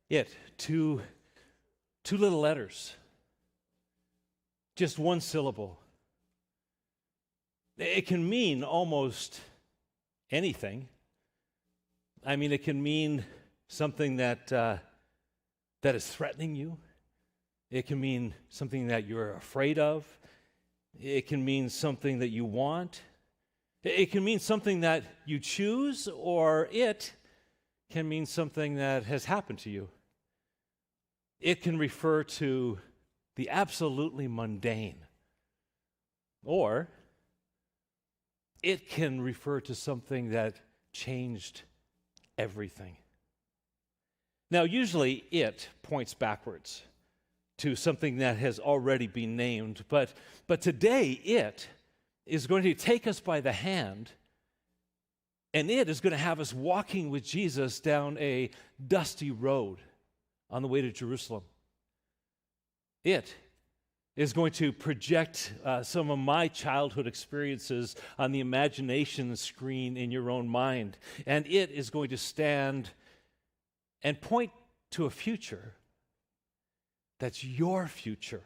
It, two little letters, just one syllable. It can mean almost anything. I mean, it can mean something that is threatening you. It can mean something that you're afraid of. It can mean something that you want. It can mean something that you choose, or it can mean something that has happened to you. It can refer to the absolutely mundane, or it can refer to something that changed everything. Now, usually it points backwards to something that has already been named, but today it is going to take us by the hand, and it is going to have us walking with Jesus down a dusty road on the way to Jerusalem. It is going to project some of my childhood experiences on the imagination screen in your own mind, and it is going to stand and point to a future that's your future.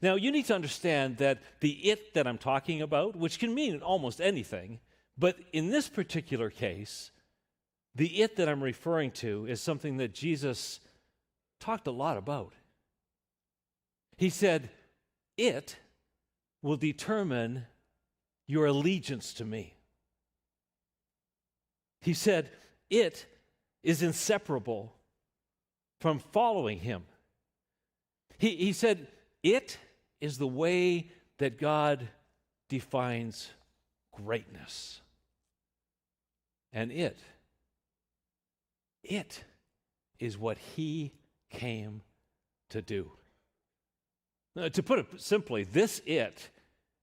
Now, you need to understand that the it that I'm talking about, which can mean almost anything, but in this particular case, the it that I'm referring to is something that Jesus talked a lot about. He said, it will determine your allegiance to me. He said, it is inseparable from following him. He said, it is the way that God defines greatness. And it is what he came to do. Now, to put it simply, this it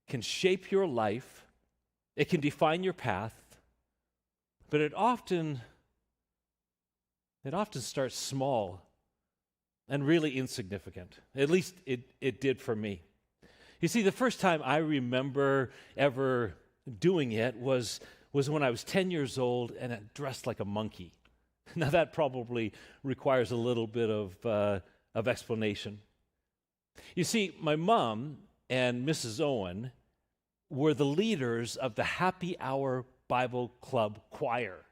can shape your life, it can define your path, but it often starts small and really insignificant. At least it did for me. You see, the first time I remember ever doing it was when I was 10 years old and dressed like a monkey. Now that probably requires a little bit of explanation. You see, my mom and Mrs. Owen were the leaders of the Happy Hour Bible Club Choir,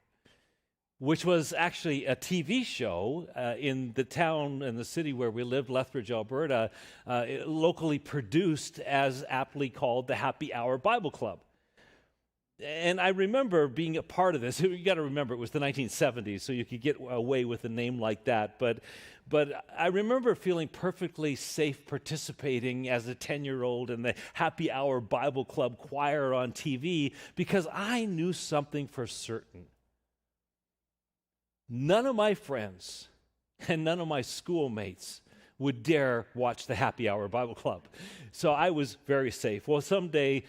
which was actually a TV show in the town and the city where we lived, Lethbridge, Alberta, locally produced as aptly called the Happy Hour Bible Club. And I remember being a part of this. You got to remember, it was the 1970s, so you could get away with a name like that. But I remember feeling perfectly safe participating as a 10-year-old in the Happy Hour Bible Club choir on TV because I knew something for certain. None of my friends and none of my schoolmates would dare watch the Happy Hour Bible Club. So I was very safe. Well,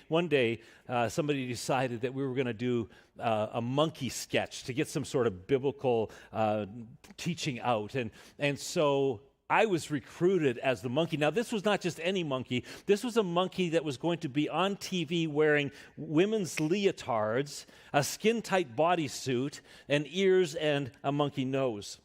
one day, somebody decided that we were going to do a monkey sketch to get some sort of biblical teaching out. And so I was recruited as the monkey. Now, this was not just any monkey. This was a monkey that was going to be on TV wearing women's leotards, a skin-tight bodysuit, and ears and a monkey nose.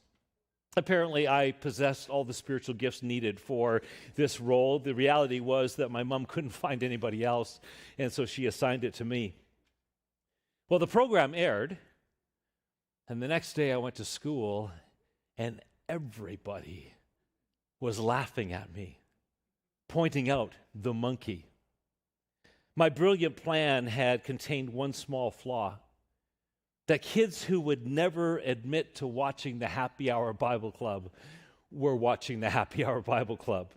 Apparently, I possessed all the spiritual gifts needed for this role. The reality was that my mom couldn't find anybody else, and so she assigned it to me. Well, the program aired, and the next day I went to school, and everybody was laughing at me, pointing out the monkey. My brilliant plan had contained one small flaw. That kids who would never admit to watching the Happy Hour Bible Club were watching the Happy Hour Bible Club.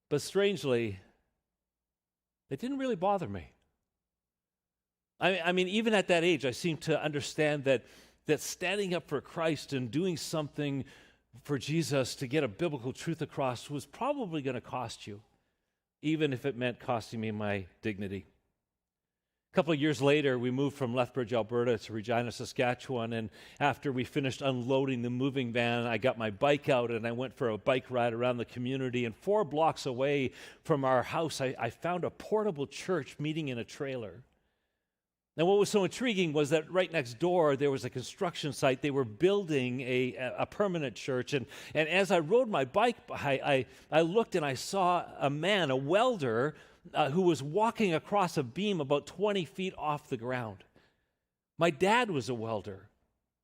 But strangely, it didn't really bother me. I mean, even at that age, I seemed to understand that standing up for Christ and doing something for Jesus to get a biblical truth across was probably going to cost you, even if it meant costing me my dignity. A couple of years later, we moved from Lethbridge, Alberta to Regina, Saskatchewan, and after we finished unloading the moving van, I got my bike out and I went for a bike ride around the community, and 4 blocks away from our house, I found a portable church meeting in a trailer. And what was so intriguing was that right next door, there was a construction site. They were building a permanent church. And as I rode my bike by, I looked and I saw a man, a welder, who was walking across a beam about 20 feet off the ground. My dad was a welder.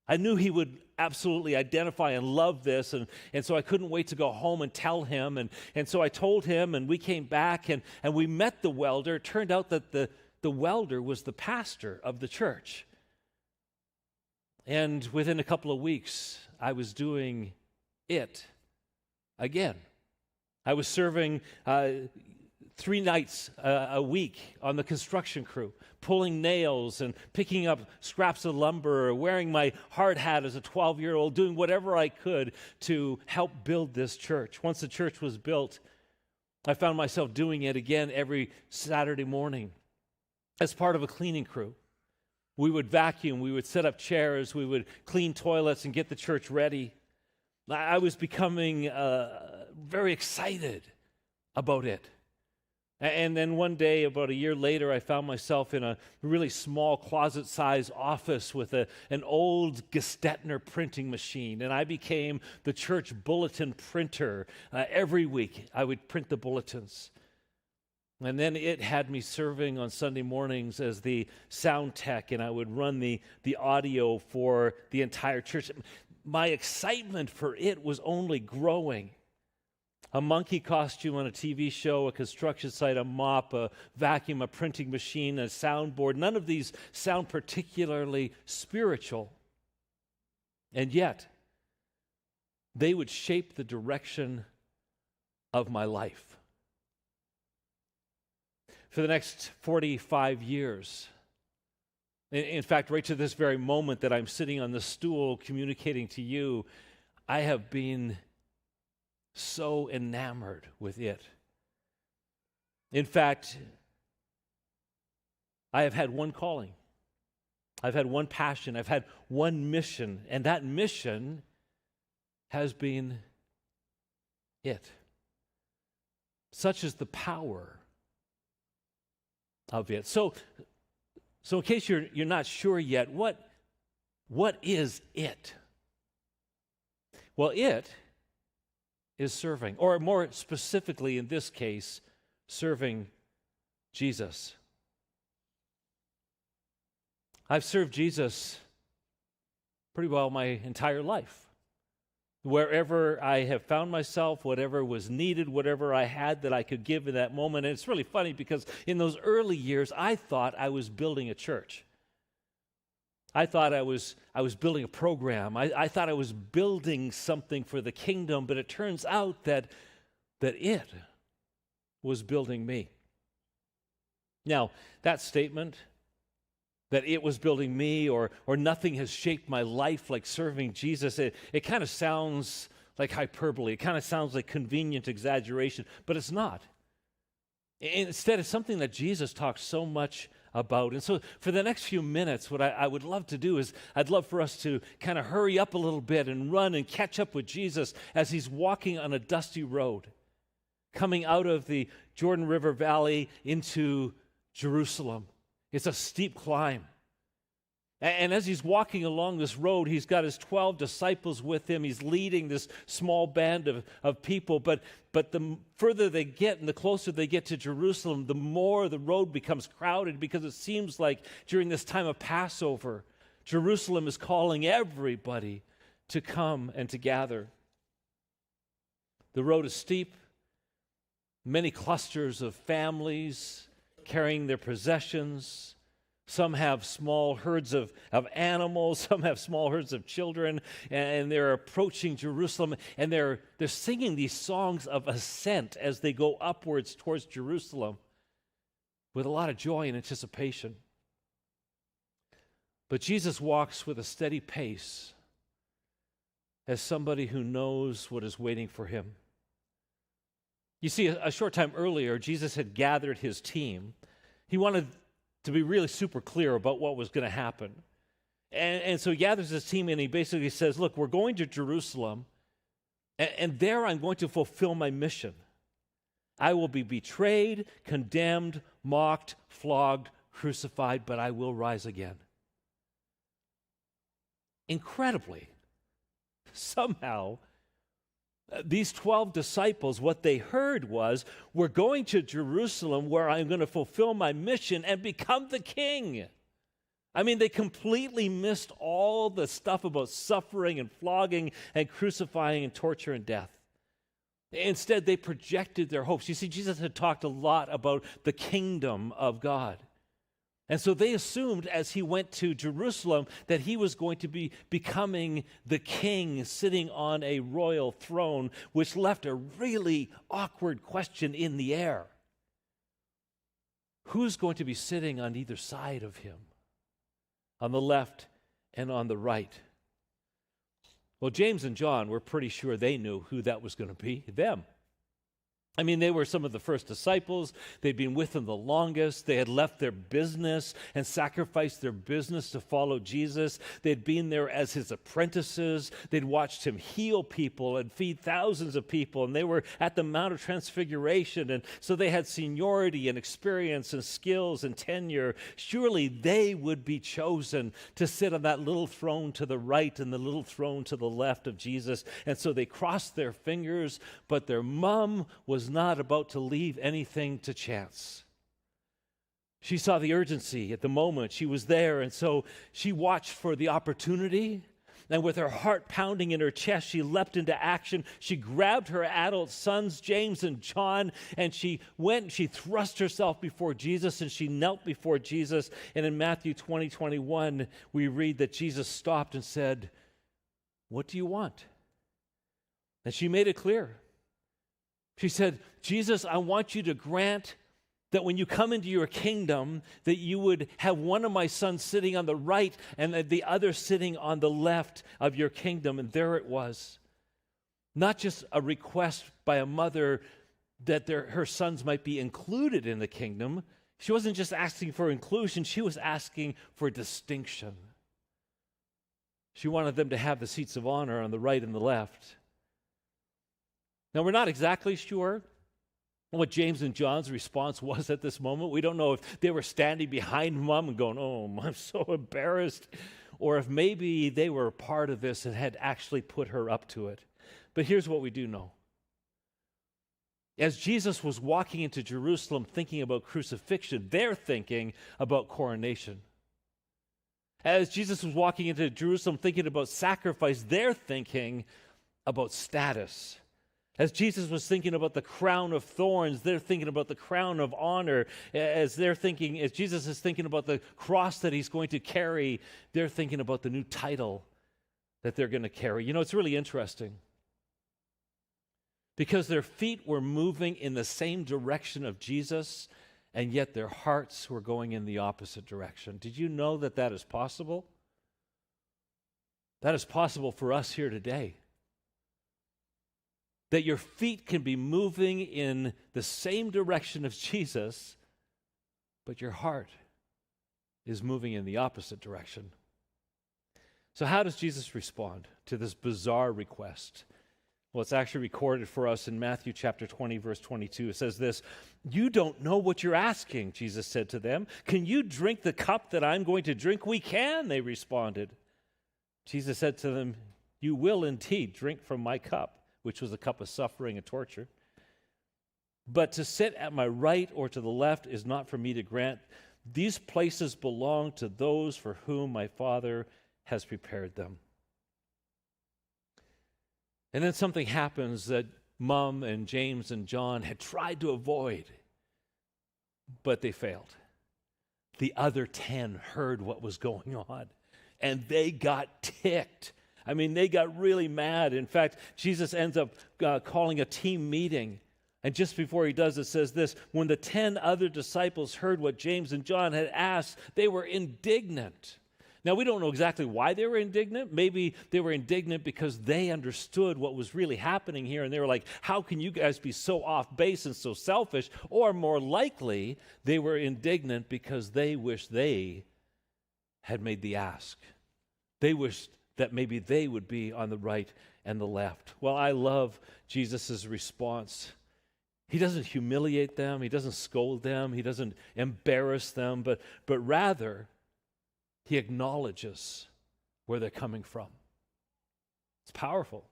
I knew he would absolutely identify and love this, and so I couldn't wait to go home and tell him. And so I told him, and we came back, and we met the welder. It turned out that the welder was the pastor of the church. And within a couple of weeks, I was doing it again. I was serving 3 nights a week on the construction crew, pulling nails and picking up scraps of lumber, or wearing my hard hat as a 12-year-old, doing whatever I could to help build this church. Once the church was built, I found myself doing it again every Saturday morning as part of a cleaning crew. We would vacuum, we would set up chairs, we would clean toilets and get the church ready. I was becoming very excited about it. And then one day, about a year later, I found myself in a really small closet-sized office with an old Gestetner printing machine, and I became the church bulletin printer. Every week, I would print the bulletins. And then it had me serving on Sunday mornings as the sound tech, and I would run the audio for the entire church. My excitement for it was only growing. A monkey costume on a TV show, a construction site, a mop, a vacuum, a printing machine, a soundboard. None of these sound particularly spiritual. And yet, they would shape the direction of my life. For the next 45 years, in fact, right to this very moment that I'm sitting on the stool communicating to you, I have been so enamored with it. In fact, I have had one calling. I've had one passion. I've had one mission. And that mission has been it. Such is the power of it. So in case you're not sure yet, what is it? Well, it is serving, or more specifically in this case, serving Jesus. I've served Jesus pretty well my entire life. Wherever I have found myself, whatever was needed, whatever I had that I could give in that moment. And it's really funny because in those early years, I thought I was building a church. I thought I was building a program. I thought I was building something for the kingdom, but it turns out that it was building me. Now, that statement, that it was building me, or nothing has shaped my life like serving Jesus, it kind of sounds like hyperbole. It kind of sounds like convenient exaggeration, but it's not. Instead, it's something that Jesus talks so much about. And so for the next few minutes, what I would love to do is I'd love for us to kind of hurry up a little bit and run and catch up with Jesus as he's walking on a dusty road, coming out of the Jordan River Valley into Jerusalem. It's a steep climb. And as he's walking along this road, he's got his 12 disciples with him. He's leading this small band of people. But the further they get and the closer they get to Jerusalem, the more the road becomes crowded, because it seems like during this time of Passover, Jerusalem is calling everybody to come and to gather. The road is steep. Many clusters of families carrying their possessions. Some have small herds of animals. Some have small herds of children. And they're approaching Jerusalem. And they're singing these songs of ascent as they go upwards towards Jerusalem with a lot of joy and anticipation. But Jesus walks with a steady pace as somebody who knows what is waiting for him. You see, a short time earlier, Jesus had gathered his team. He wanted to be really super clear about what was going to happen. And so he gathers his team and he basically says, look, we're going to Jerusalem, and there I'm going to fulfill my mission. I will be betrayed, condemned, mocked, flogged, crucified, but I will rise again. Incredibly, somehow, these 12 disciples, what they heard was, we're going to Jerusalem where I'm going to fulfill my mission and become the king. I mean, they completely missed all the stuff about suffering and flogging and crucifying and torture and death. Instead, they projected their hopes. You see, Jesus had talked a lot about the kingdom of God. And so they assumed as he went to Jerusalem that he was going to be becoming the king sitting on a royal throne, which left a really awkward question in the air. Who's going to be sitting on either side of him? On the left and on the right? Well, James and John were pretty sure they knew who that was going to be, them. I mean, they were some of the first disciples. They'd been with him the longest. They had left their business and sacrificed their business to follow Jesus. They'd been there as his apprentices. They'd watched him heal people and feed thousands of people. And they were at the Mount of Transfiguration. And so they had seniority and experience and skills and tenure. Surely they would be chosen to sit on that little throne to the right and the little throne to the left of Jesus. And so they crossed their fingers, but their mom was not about to leave anything to chance. She saw the urgency at the moment. She was there, and so she watched for the opportunity. And with her heart pounding in her chest, she leapt into action. She grabbed her adult sons, James and John, and she went and she thrust herself before Jesus, and she knelt before Jesus. And in Matthew 20:21, we read that Jesus stopped and said, "What do you want?" And she made it clear. She said, "Jesus, I want you to grant that when you come into your kingdom, that you would have one of my sons sitting on the right and the other sitting on the left of your kingdom." And there it was. Not just a request by a mother that her sons might be included in the kingdom. She wasn't just asking for inclusion, she was asking for distinction. She wanted them to have the seats of honor on the right and the left. Now, we're not exactly sure what James and John's response was at this moment. We don't know if they were standing behind Mom and going, "Oh, I'm so embarrassed," or if maybe they were a part of this and had actually put her up to it. But here's what we do know. As Jesus was walking into Jerusalem thinking about crucifixion, they're thinking about coronation. As Jesus was walking into Jerusalem thinking about sacrifice, they're thinking about status. As Jesus was thinking about the crown of thorns, they're thinking about the crown of honor. As Jesus is thinking about the cross that he's going to carry, they're thinking about the new title that they're going to carry. You know, it's really interesting because their feet were moving in the same direction of Jesus, and yet their hearts were going in the opposite direction. Did you know that that is possible? That is possible for us here today. That your feet can be moving in the same direction of Jesus, but your heart is moving in the opposite direction. So how does Jesus respond to this bizarre request? Well, it's actually recorded for us in Matthew chapter 20, verse 22. It says this, "You don't know what you're asking," Jesus said to them. "Can you drink the cup that I'm going to drink?" "We can," they responded. Jesus said to them, "You will indeed drink from my cup," which was a cup of suffering and torture. "But to sit at my right or to the left is not for me to grant. These places belong to those for whom my Father has prepared them." And then something happens that Mom and James and John had tried to avoid, but they failed. The other 10 heard what was going on, and they got ticked. I mean, they got really mad. In fact, Jesus ends up calling a team meeting. And just before he does, it says this, "When the 10 other disciples heard what James and John had asked, they were indignant." Now, we don't know exactly why they were indignant. Maybe they were indignant because they understood what was really happening here. And they were like, "How can you guys be so off base and so selfish?" Or more likely, they were indignant because they wished they had made the ask. They wished that maybe they would be on the right and the left. Well, I love Jesus' response. He doesn't humiliate them. He doesn't scold them. He doesn't embarrass them, but rather, he acknowledges where they're coming from. It's powerful.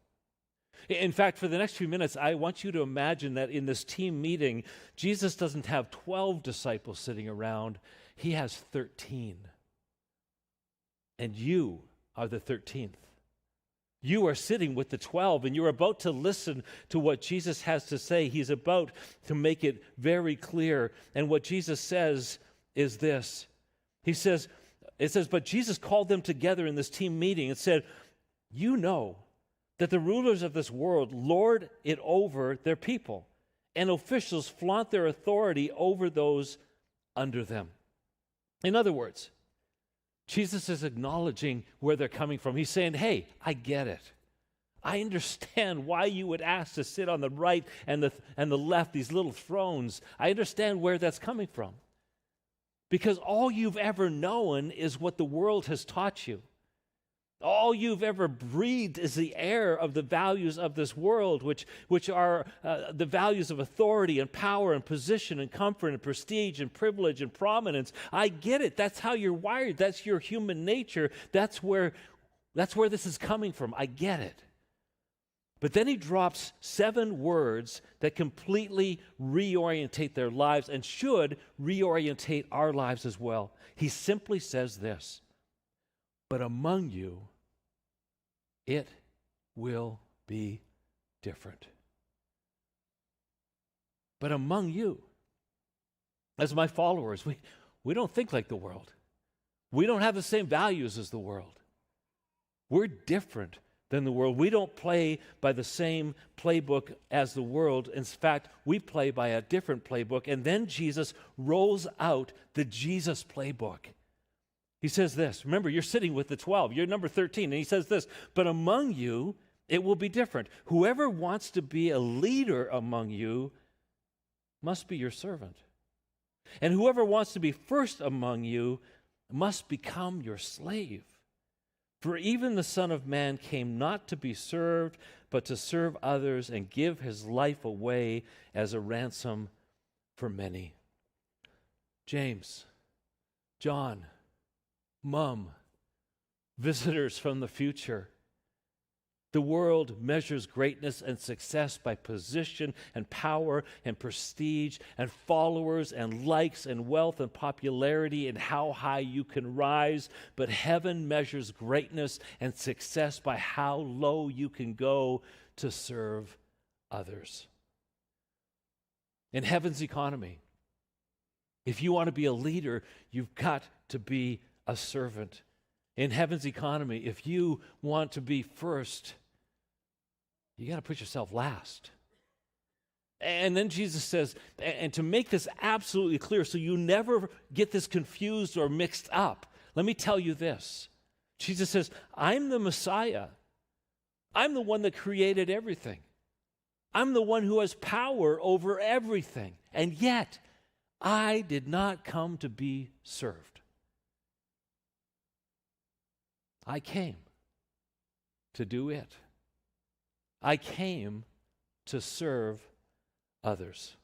In fact, for the next few minutes, I want you to imagine that in this team meeting, Jesus doesn't have 12 disciples sitting around. He has 13. And you are the 13th. You are sitting with the 12, and you're about to listen to what Jesus has to say. He's about to make it very clear. And what Jesus says is this. It says, but Jesus called them together in this team meeting and said, you know that the rulers of this world lord it over their people, and officials flaunt their authority over those under them. In other words, Jesus is acknowledging where they're coming from. He's saying, hey, I get it. I understand why you would ask to sit on the right and the left, these little thrones. I understand where that's coming from. Because all you've ever known is what the world has taught you. All you've ever breathed is the air of the values of this world, which are the values of authority and power and position and comfort and prestige and privilege and prominence. I get it. That's how you're wired. That's your human nature. That's where this is coming from. I get it. But then he drops 7 words that completely reorientate their lives and should reorientate our lives as well. He simply says this, but among you, it will be different. But among you, as my followers, we don't think like the world. We don't have the same values as the world. We're different than the world. We don't play by the same playbook as the world. In fact, we play by a different playbook. And then Jesus rolls out the Jesus playbook. He says this. Remember, you're sitting with the 12. You're number 13. And he says this, but among you, it will be different. Whoever wants to be a leader among you must be your servant. And whoever wants to be first among you must become your slave. For even the Son of Man came not to be served, but to serve others and give his life away as a ransom for many. James, John, Mom, visitors from the future. The world measures greatness and success by position and power and prestige and followers and likes and wealth and popularity and how high you can rise. But heaven measures greatness and success by how low you can go to serve others. In heaven's economy, if you want to be a leader, you've got to be a servant. In heaven's economy, if you want to be first, you got to put yourself last. And then Jesus says, and to make this absolutely clear so you never get this confused or mixed up, let me tell you this. Jesus says, I'm the Messiah. I'm the one that created everything. I'm the one who has power over everything. And yet, I did not come to be served. I came to do it. I came to serve others.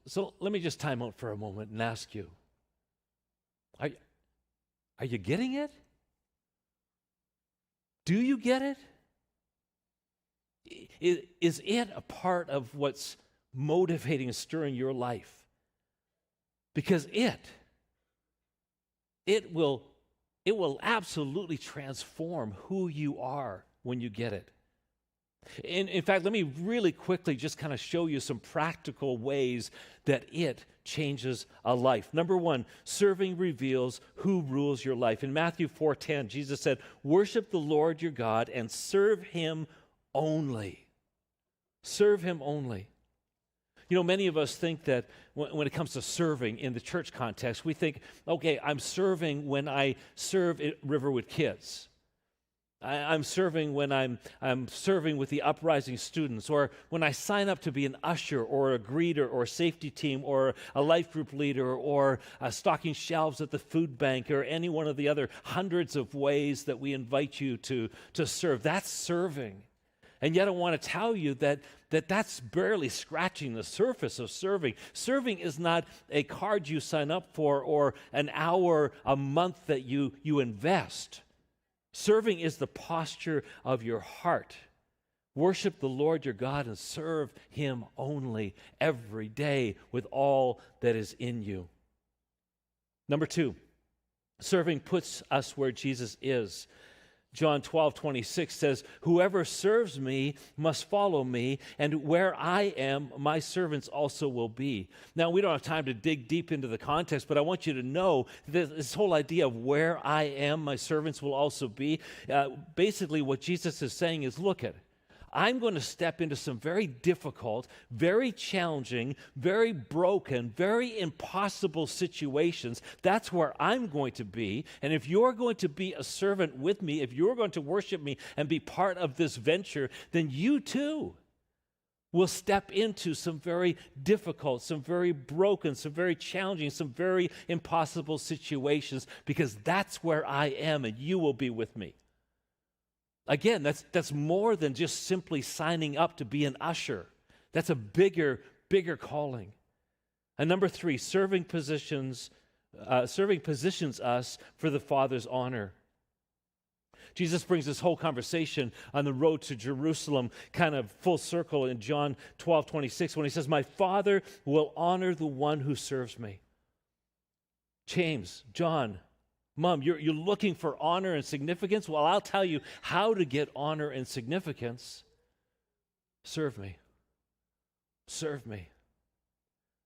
So let me just time out for a moment and ask you, are you getting it? Do you get it? Is it a part of what's motivating and stirring your life? Because it will absolutely transform who you are when you get it. In fact, let me really quickly just kind of show you some practical ways that it changes a life. Number 1, serving reveals who rules your life. In Matthew 4:10, Jesus said, worship the Lord your God and serve him only. Serve him only. You know, many of us think that when it comes to serving in the church context, we think, okay, I'm serving when I serve at Riverwood Kids. I'm serving when I'm serving with the uprising students, or when I sign up to be an usher or a greeter or a safety team or a life group leader or stocking shelves at the food bank or any one of the other hundreds of ways that we invite you to serve. That's serving. And yet I want to tell you that's barely scratching the surface of serving. Serving is not a card you sign up for or an hour a month that you invest. Serving is the posture of your heart. Worship the Lord your God and serve Him only every day with all that is in you. Number 2, serving puts us where Jesus is. John 12:26 says, "Whoever serves me must follow me, and where I am, my servants also will be." Now, we don't have time to dig deep into the context, but I want you to know that this whole idea of where I am, my servants will also be. Basically, what Jesus is saying is, look at it. I'm going to step into some very difficult, very challenging, very broken, very impossible situations. That's where I'm going to be. And if you're going to be a servant with me, if you're going to worship me and be part of this venture, then you too will step into some very difficult, some very broken, some very challenging, some very impossible situations, because that's where I am and you will be with me. Again, that's more than just simply signing up to be an usher. That's a bigger calling. And number 3, serving positions us for the Father's honor. Jesus brings this whole conversation on the road to Jerusalem kind of full circle in John 12:26 when he says, "My Father will honor the one who serves me." James, John, Mom, you're looking for honor and significance? Well, I'll tell you how to get honor and significance. Serve me. Serve me.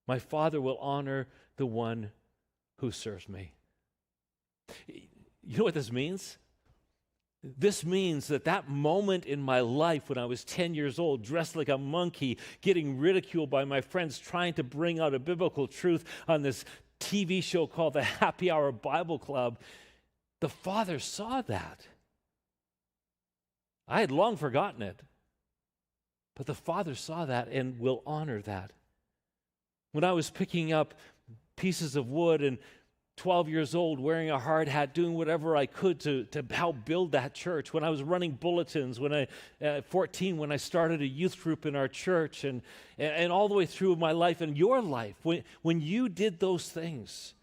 My Father will honor the one who serves me. You know what this means? This means that moment in my life when I was 10 years old, dressed like a monkey, getting ridiculed by my friends, trying to bring out a biblical truth on this TV show called the Happy Hour Bible Club, the Father saw that. I had long forgotten it, but the Father saw that and will honor that. When I was picking up pieces of wood and 12 years old, wearing a hard hat, doing whatever I could to help build that church. When I was running bulletins, at 14, when I started a youth group in our church, and all the way through my life and your life, when you did those things,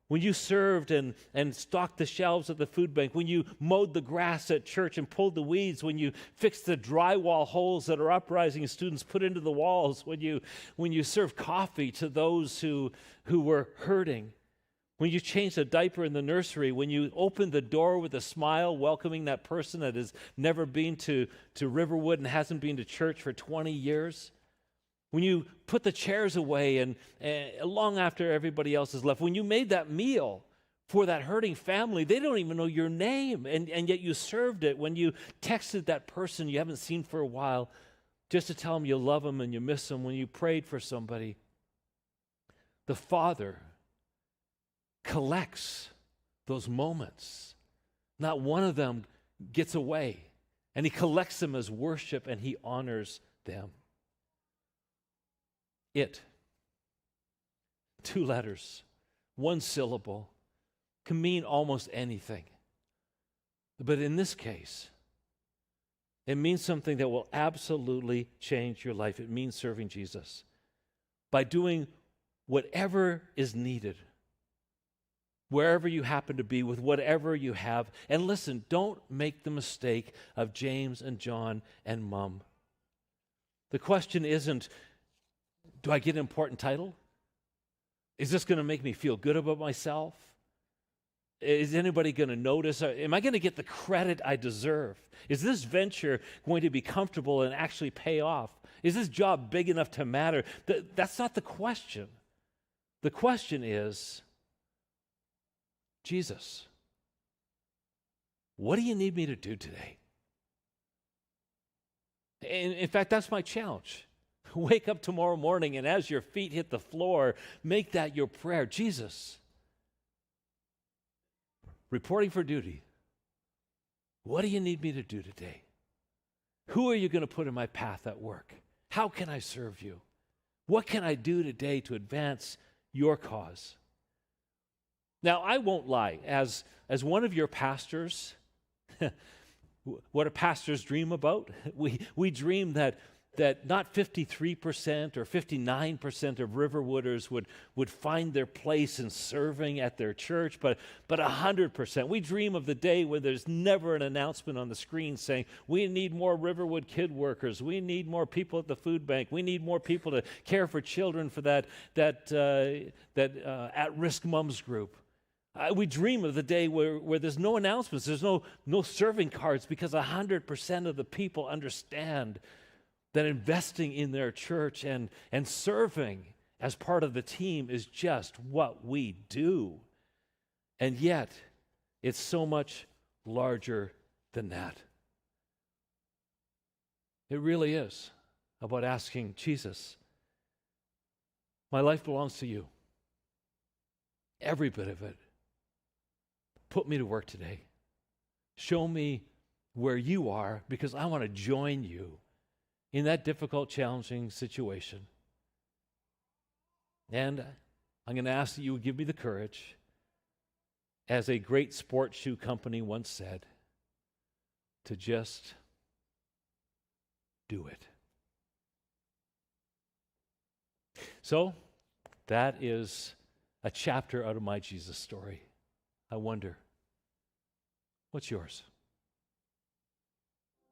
when you served and stocked the shelves at the food bank, when you mowed the grass at church and pulled the weeds, when you fixed the drywall holes that our uprising students put into the walls, when you served coffee to those who were hurting, when you changed a diaper in the nursery, when you opened the door with a smile, welcoming that person that has never been to Riverwood and hasn't been to church for 20 years, when you put the chairs away and long after everybody else has left, when you made that meal for that hurting family, they don't even know your name, and yet you served it, when you texted that person you haven't seen for a while just to tell them you love them and you miss them, when you prayed for somebody, the Father collects those moments. Not one of them gets away. And He collects them as worship and He honors them. It, 2 letters, 1 syllable, can mean almost anything. But in this case, it means something that will absolutely change your life. It means serving Jesus by doing whatever is needed, wherever you happen to be, with whatever you have. And listen, don't make the mistake of James and John and Mom. The question isn't, do I get an important title? Is this going to make me feel good about myself? Is anybody going to notice? Am I going to get the credit I deserve? Is this venture going to be comfortable and actually pay off? Is this job big enough to matter? That's not the question. The question is, Jesus, what do you need me to do today? In fact, that's my challenge. Wake up tomorrow morning, and as your feet hit the floor, make that your prayer. Jesus, reporting for duty, what do you need me to do today? Who are you going to put in my path at work? How can I serve you? What can I do today to advance your cause? Now, I won't lie. As one of your pastors, What do pastors dream about? We dream that not 53% or 59% of Riverwooders would find their place in serving at their church, but 100%. We dream of the day where there's never an announcement on the screen saying, we need more Riverwood kid workers, we need more people at the food bank, we need more people to care for children for that at-risk moms group. We dream of the day where there's no announcements, there's no serving cards, because 100% of the people understand that investing in their church and serving as part of the team is just what we do. And yet, it's so much larger than that. It really is about asking Jesus, my life belongs to you. Every bit of it. Put me to work today. Show me where you are, because I want to join you in that difficult, challenging situation. And I'm going to ask that you would give me the courage, as a great sports shoe company once said, to just do it. So, that is a chapter out of my Jesus story. I wonder, what's yours?